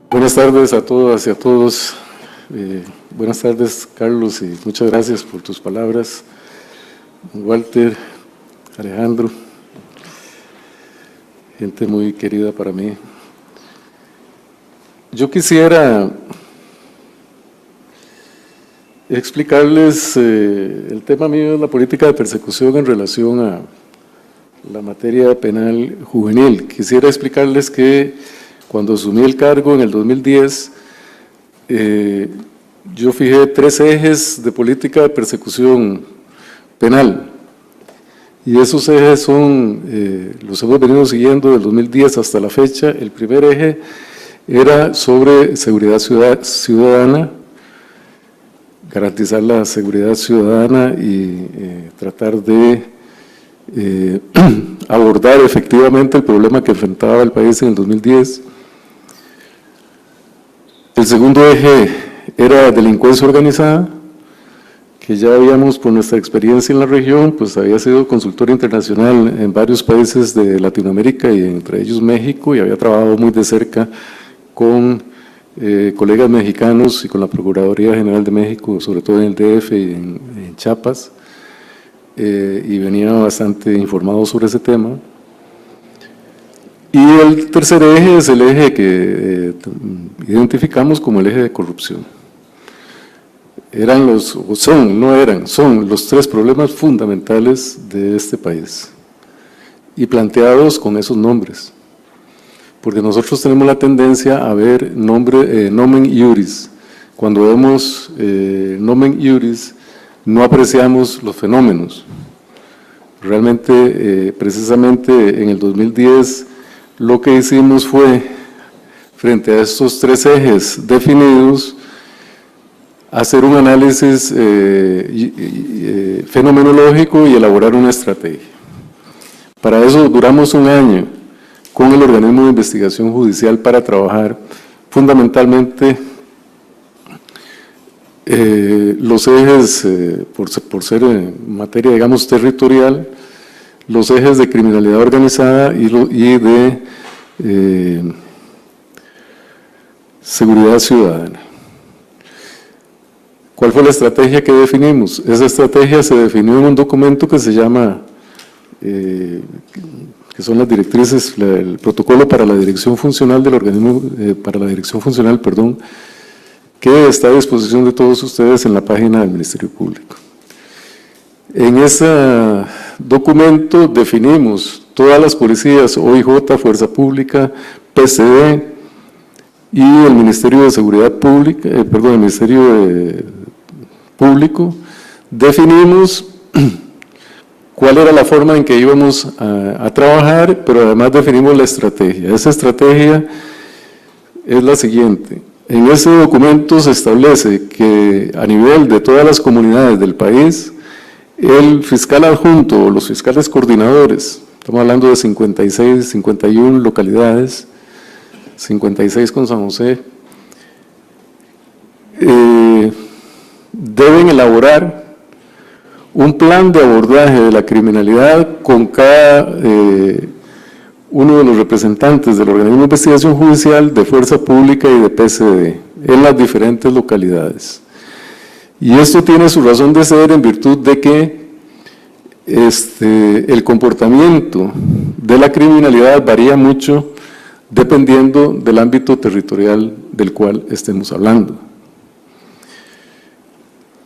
Buenas tardes a todas y a todos. Buenas tardes, Carlos, y muchas gracias por tus palabras. Walter, Alejandro, gente muy querida para mí. Yo quisiera explicarles, el tema mío es la política de persecución en relación a la materia penal juvenil. Quisiera explicarles que cuando asumí el cargo en el 2010, yo fijé 3 ejes de política de persecución penal. Y esos ejes son, los hemos venido siguiendo del 2010 hasta la fecha. El primer eje era sobre seguridad ciudadana, garantizar la seguridad ciudadana y tratar de abordar efectivamente el problema que enfrentaba el país en el 2010. El segundo eje era delincuencia organizada, que ya habíamos, por nuestra experiencia en la región, pues había sido consultor internacional en varios países de Latinoamérica y entre ellos México, y había trabajado muy de cerca con colegas mexicanos y con la Procuraduría General de México, sobre todo en el DF y en Chiapas, y venía bastante informado sobre ese tema. Y el tercer eje es el eje que identificamos como el eje de corrupción. Son los 3 problemas fundamentales de este país, y planteados con esos nombres, porque nosotros tenemos la tendencia a ver nomen iuris. Cuando vemos nomen iuris, no apreciamos los fenómenos. Realmente, precisamente en el 2010, lo que hicimos fue, frente a estos 3 ejes definidos, hacer un análisis fenomenológico y elaborar una estrategia. Para eso duramos un año con el organismo de investigación judicial para trabajar fundamentalmente los ejes, por ser en materia, digamos, territorial, los ejes de criminalidad organizada y de seguridad ciudadana. ¿Cuál fue la estrategia que definimos? Esa estrategia se definió en un documento que se llama, que son las directrices, el protocolo para la dirección funcional del organismo, que está a disposición de todos ustedes en la página del Ministerio Público. En ese documento definimos todas las policías, OIJ, Fuerza Pública, PCD y el Ministerio de Seguridad Pública, el Ministerio Público. Definimos cuál era la forma en que íbamos a trabajar, pero además definimos la estrategia. Esa estrategia es la siguiente. En ese documento se establece que a nivel de todas las comunidades del país, el fiscal adjunto o los fiscales coordinadores, estamos hablando de 56, 51 localidades, 56 con San José, deben elaborar un plan de abordaje de la criminalidad con cada uno de los representantes del organismo de investigación judicial, de Fuerza Pública y de PCD en las diferentes localidades. Y esto tiene su razón de ser en virtud de que el comportamiento de la criminalidad varía mucho dependiendo del ámbito territorial del cual estemos hablando.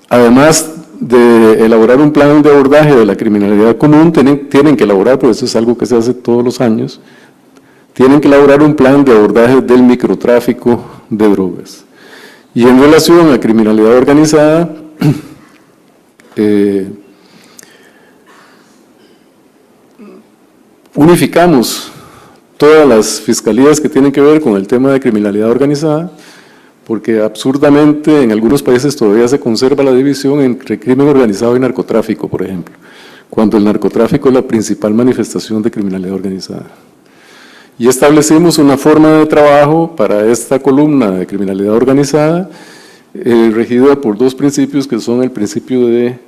Además de elaborar un plan de abordaje de la criminalidad común, tienen que elaborar, pero eso es algo que se hace todos los años, tienen que elaborar un plan de abordaje del microtráfico de drogas. Y en relación a criminalidad organizada, unificamos todas las fiscalías que tienen que ver con el tema de criminalidad organizada, porque absurdamente en algunos países todavía se conserva la división entre crimen organizado y narcotráfico, por ejemplo, cuando el narcotráfico es la principal manifestación de criminalidad organizada. Y establecimos una forma de trabajo para esta columna de criminalidad organizada, regida por 2 principios, que son el principio de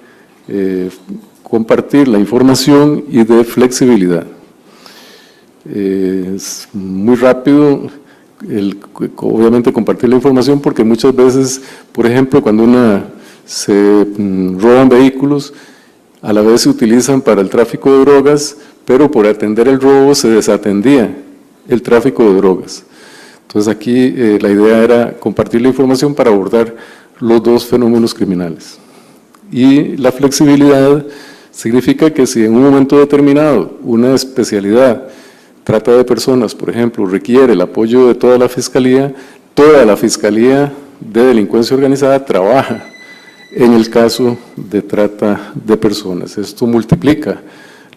compartir la información y de flexibilidad. Es muy rápido. obviamente compartir la información, porque muchas veces, por ejemplo, cuando se roban vehículos, a la vez se utilizan para el tráfico de drogas, pero por atender el robo se desatendía el tráfico de drogas. Entonces aquí la idea era compartir la información para abordar los dos fenómenos criminales. Y la flexibilidad significa que si en un momento determinado una especialidad, trata de personas, por ejemplo, requiere el apoyo de toda la Fiscalía de Delincuencia Organizada trabaja en el caso de trata de personas. Esto multiplica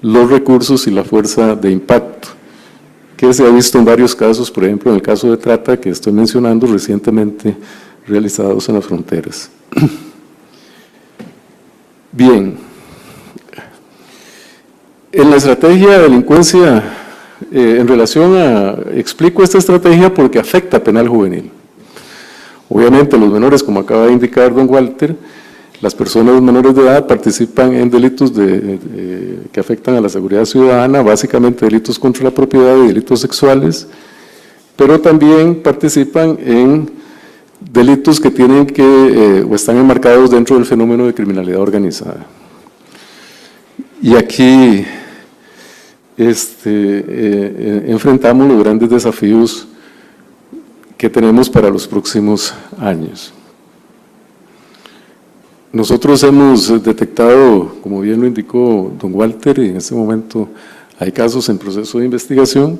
los recursos y la fuerza de impacto, que se ha visto en varios casos, por ejemplo, en el caso de trata que estoy mencionando recientemente realizados en las fronteras. Bien, en la estrategia de delincuencia, explico esta estrategia porque afecta a penal juvenil. Obviamente los menores, como acaba de indicar don Walter, las personas menores de edad participan en delitos que afectan a la seguridad ciudadana, básicamente delitos contra la propiedad y delitos sexuales, pero también participan en delitos que tienen o están enmarcados dentro del fenómeno de criminalidad organizada. Y aquí enfrentamos los grandes desafíos que tenemos para los próximos años. Nosotros hemos detectado, como bien lo indicó don Walter, y en este momento hay casos en proceso de investigación,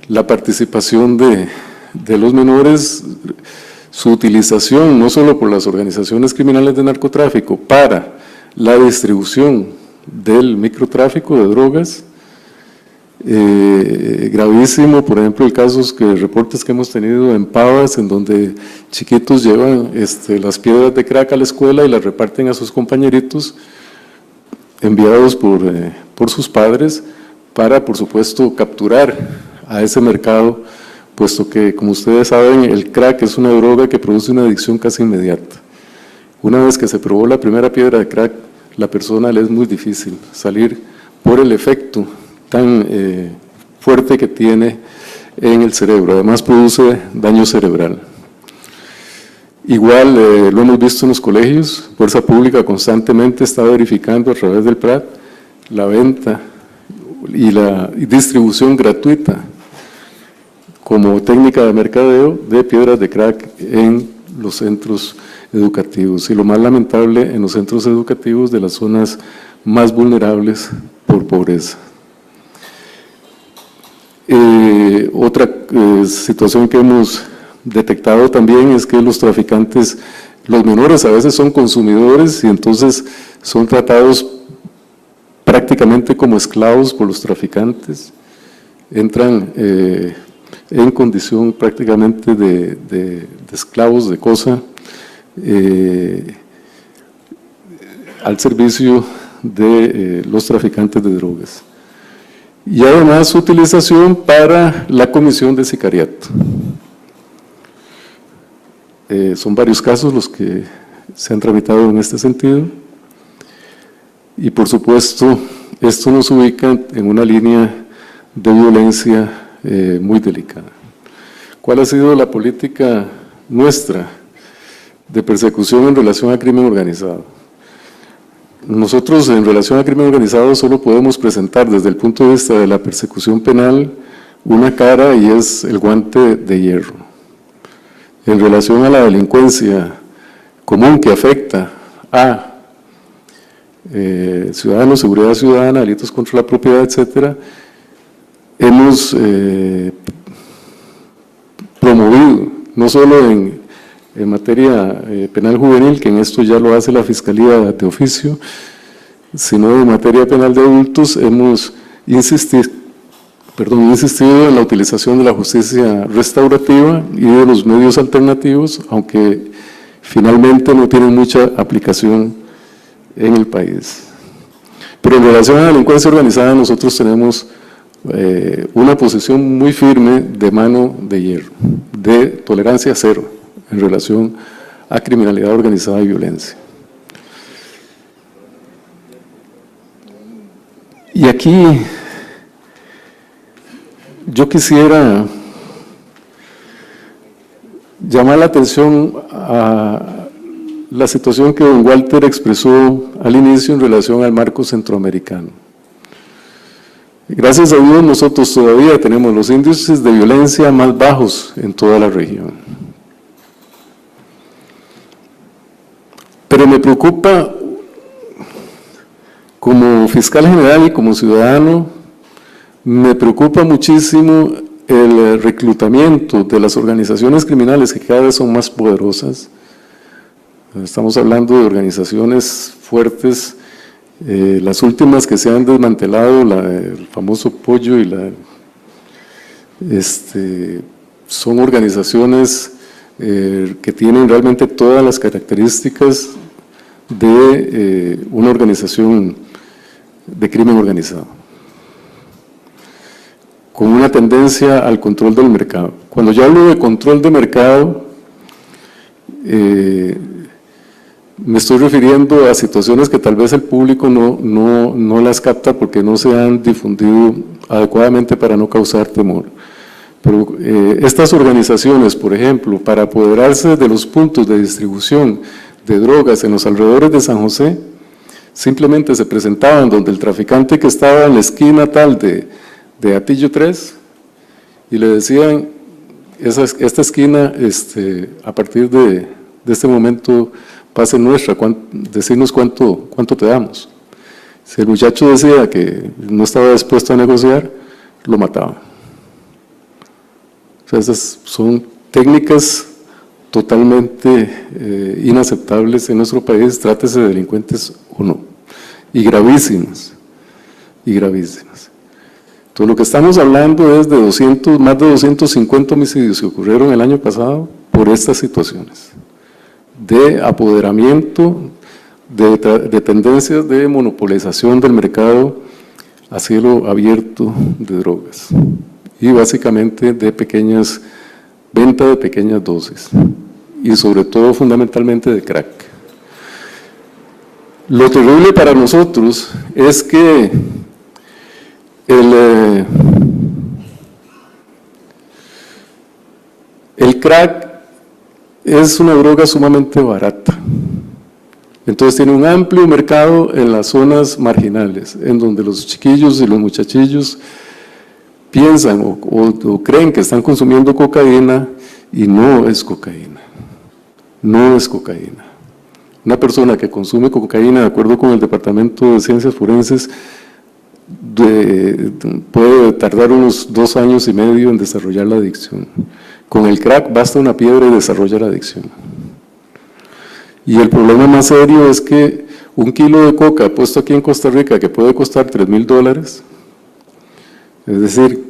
la participación de los menores, su utilización no solo por las organizaciones criminales de narcotráfico para la distribución del microtráfico de drogas, gravísimo, por ejemplo, reportes que hemos tenido en Pavas, en donde chiquitos llevan las piedras de crack a la escuela y las reparten a sus compañeritos, enviados por sus padres, para, por supuesto, capturar a ese mercado, puesto que, como ustedes saben, el crack es una droga que produce una adicción casi inmediata. Una vez que se probó la primera piedra de crack, la persona le es muy difícil salir por el efecto tan fuerte que tiene en el cerebro. Además produce daño cerebral. Igual lo hemos visto en los colegios, Fuerza Pública constantemente está verificando a través del PRAT la venta y la distribución gratuita como técnica de mercadeo de piedras de crack en los centros educativos, y lo más lamentable, en los centros educativos de las zonas más vulnerables por pobreza. Otra situación que hemos detectado también es que los traficantes, los menores a veces son consumidores y entonces son tratados prácticamente como esclavos por los traficantes, entran en condición prácticamente de esclavos de cosa al servicio de los traficantes de drogas. Y además su utilización para la comisión de sicariato. Son varios casos los que se han tramitado en este sentido, y por supuesto esto nos ubica en una línea de violencia muy delicada. ¿Cuál ha sido la política nuestra de persecución en relación a crimen organizado? Nosotros en relación a crimen organizado solo podemos presentar desde el punto de vista de la persecución penal una cara, y es el guante de hierro. En relación a la delincuencia común que afecta a ciudadanos, seguridad ciudadana, delitos contra la propiedad, etcétera, hemos promovido, no solo en materia penal juvenil, que en esto ya lo hace la Fiscalía de oficio, sino en materia penal de adultos, hemos insistido en la utilización de la justicia restaurativa y de los medios alternativos, aunque finalmente no tienen mucha aplicación en el país. Pero en relación a la delincuencia organizada, nosotros tenemos una posición muy firme de mano de hierro, de tolerancia cero en relación a criminalidad organizada y violencia. Y aquí yo quisiera llamar la atención a la situación que don Walter expresó al inicio en relación al marco centroamericano. Gracias a Dios nosotros todavía tenemos los índices de violencia más bajos en toda la región. Pero me preocupa, como fiscal general y como ciudadano, me preocupa muchísimo el reclutamiento de las organizaciones criminales que cada vez son más poderosas. Estamos hablando de organizaciones fuertes, las últimas que se han desmantelado, el famoso Pollo y son organizaciones que tienen realmente todas las características de una organización de crimen organizado, con una tendencia al control del mercado. Cuando yo hablo de control de mercado, me estoy refiriendo a situaciones que tal vez el público no las capta porque no se han difundido adecuadamente para no causar temor. Pero estas organizaciones, por ejemplo, para apoderarse de los puntos de distribución de drogas en los alrededores de San José, simplemente se presentaban donde el traficante que estaba en la esquina tal de Atillo 3 y le decían, esta esquina, a partir de este momento va a ser nuestra, decirnos cuánto te damos. Si el muchacho decía que no estaba dispuesto a negociar, lo mataba. O sea, esas son técnicas totalmente inaceptables en nuestro país, trátese de delincuentes o no, y gravísimas, Entonces, lo que estamos hablando es de más de 250 homicidios que ocurrieron el año pasado por estas situaciones de apoderamiento, de tendencias de monopolización del mercado a cielo abierto de drogas y básicamente de venta de pequeñas dosis y sobre todo fundamentalmente de crack. Lo terrible para nosotros es que el crack es una droga sumamente barata. Entonces tiene un amplio mercado en las zonas marginales, en donde los chiquillos y los muchachillos piensan o creen que están consumiendo cocaína y no es cocaína. No es cocaína. Una persona que consume cocaína, de acuerdo con el Departamento de Ciencias Forenses, puede tardar unos 2 años y medio en desarrollar la adicción. Con el crack basta una piedra y desarrolla la adicción. Y el problema más serio es que 1 kilo de coca puesto aquí en Costa Rica, que puede costar $3,000, es decir,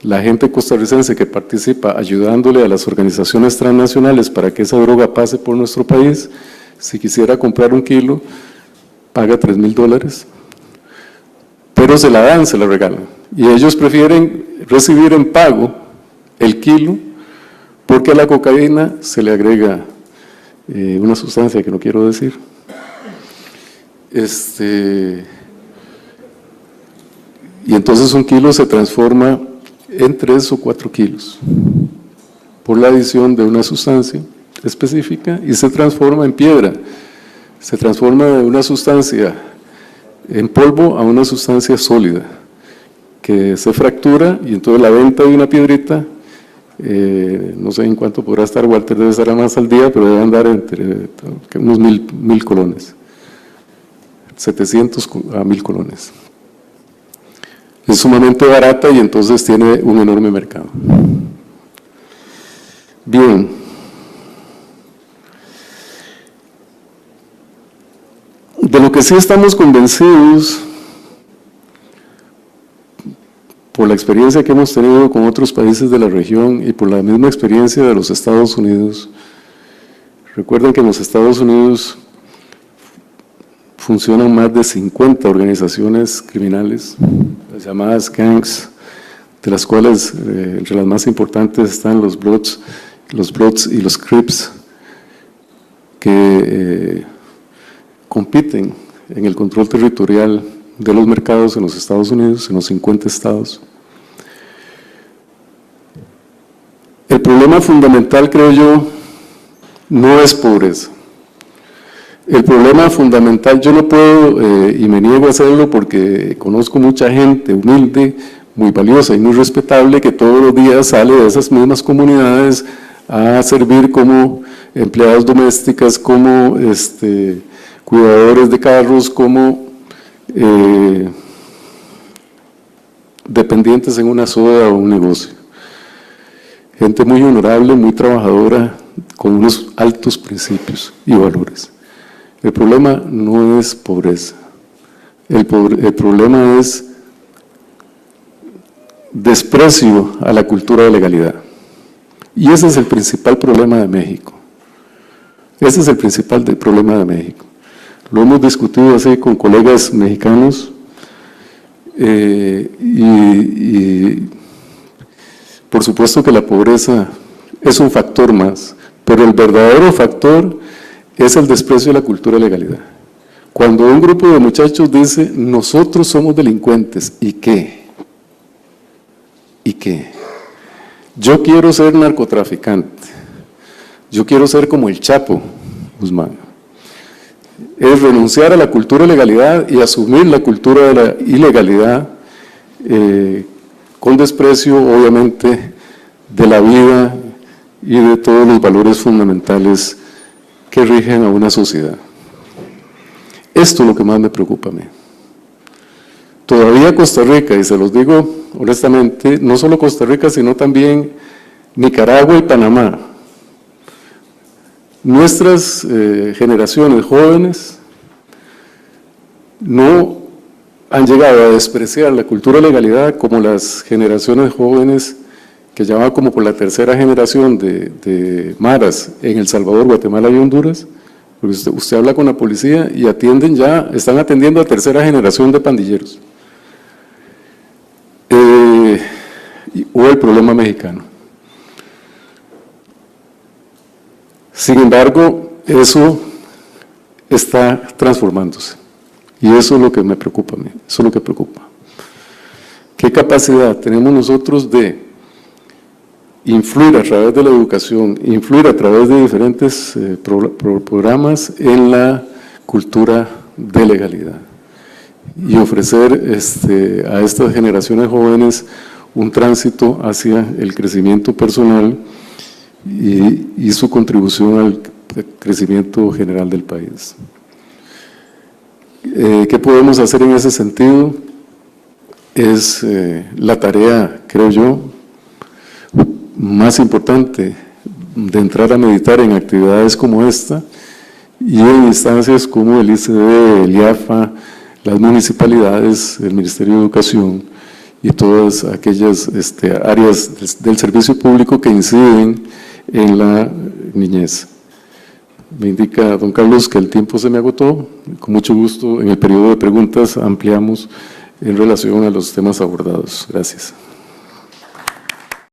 la gente costarricense que participa ayudándole a las organizaciones transnacionales para que esa droga pase por nuestro país, si quisiera comprar 1 kilo, paga $3,000, pero se la dan, se la regalan. Y ellos prefieren recibir en pago el kilo, porque a la cocaína se le agrega una sustancia que no quiero decir. Y entonces 1 kilo se transforma en 3 o 4 kilos por la adición de una sustancia específica y se transforma en piedra. Se transforma de una sustancia en polvo a una sustancia sólida que se fractura y entonces la venta de una piedrita, no sé en cuánto podrá estar, Walter debe estar a más al día, pero debe andar entre unos 1,000 colones, 700 a 1,000 colones. Es sumamente barata y entonces tiene un enorme mercado. Bien. De lo que sí estamos convencidos, por la experiencia que hemos tenido con otros países de la región y por la misma experiencia de los Estados Unidos, recuerden que en los Estados Unidos funcionan más de 50 organizaciones criminales, las llamadas gangs, de las cuales entre las más importantes están los Bloods y los Crips, que compiten en el control territorial de los mercados en los Estados Unidos, en los 50 estados. El problema fundamental, creo yo, no es pobreza. El problema fundamental, yo no puedo, y me niego a hacerlo porque conozco mucha gente humilde, muy valiosa y muy respetable, que todos los días sale de esas mismas comunidades a servir como empleadas domésticas, como cuidadores de carros, como dependientes en una soda o un negocio. Gente muy honorable, muy trabajadora, con unos altos principios y valores. El problema no es pobreza, el problema es desprecio a la cultura de legalidad. Y ese es el principal problema de México. Ese es el principal problema de México. Lo hemos discutido así con colegas mexicanos y por supuesto que la pobreza es un factor más, pero el verdadero factor es el desprecio a la cultura de legalidad. Cuando un grupo de muchachos dice, nosotros somos delincuentes, ¿y qué? ¿Y qué? Yo quiero ser narcotraficante, yo quiero ser como el Chapo Guzmán. Es renunciar a la cultura de legalidad y asumir la cultura de la ilegalidad con desprecio, obviamente, de la vida y de todos los valores fundamentales que rigen a una sociedad. Esto es lo que más me preocupa a mí. Todavía Costa Rica, y se los digo honestamente, no solo Costa Rica, sino también Nicaragua y Panamá, nuestras generaciones jóvenes no han llegado a despreciar la cultura de legalidad como las generaciones jóvenes que ya van como por la tercera generación de maras en El Salvador, Guatemala y Honduras, porque usted habla con la policía y están atendiendo a tercera generación de pandilleros. O el problema mexicano. Sin embargo, eso está transformándose. Y eso es lo que me preocupa a mí, eso es lo que preocupa. ¿Qué capacidad tenemos nosotros de influir a través de la educación, influir a través de diferentes programas en la cultura de legalidad? Y ofrecer a estas generaciones jóvenes un tránsito hacia el crecimiento personal y su contribución al crecimiento general del país. ¿Qué podemos hacer en ese sentido? Es la tarea, creo yo, más importante de entrar a meditar en actividades como esta y en instancias como el ICD, el IAFA, las municipalidades, el Ministerio de Educación y todas aquellas áreas del servicio público que inciden en la niñez. Me indica don Carlos que el tiempo se me agotó. Con mucho gusto, en el periodo de preguntas ampliamos en relación a los temas abordados. Gracias.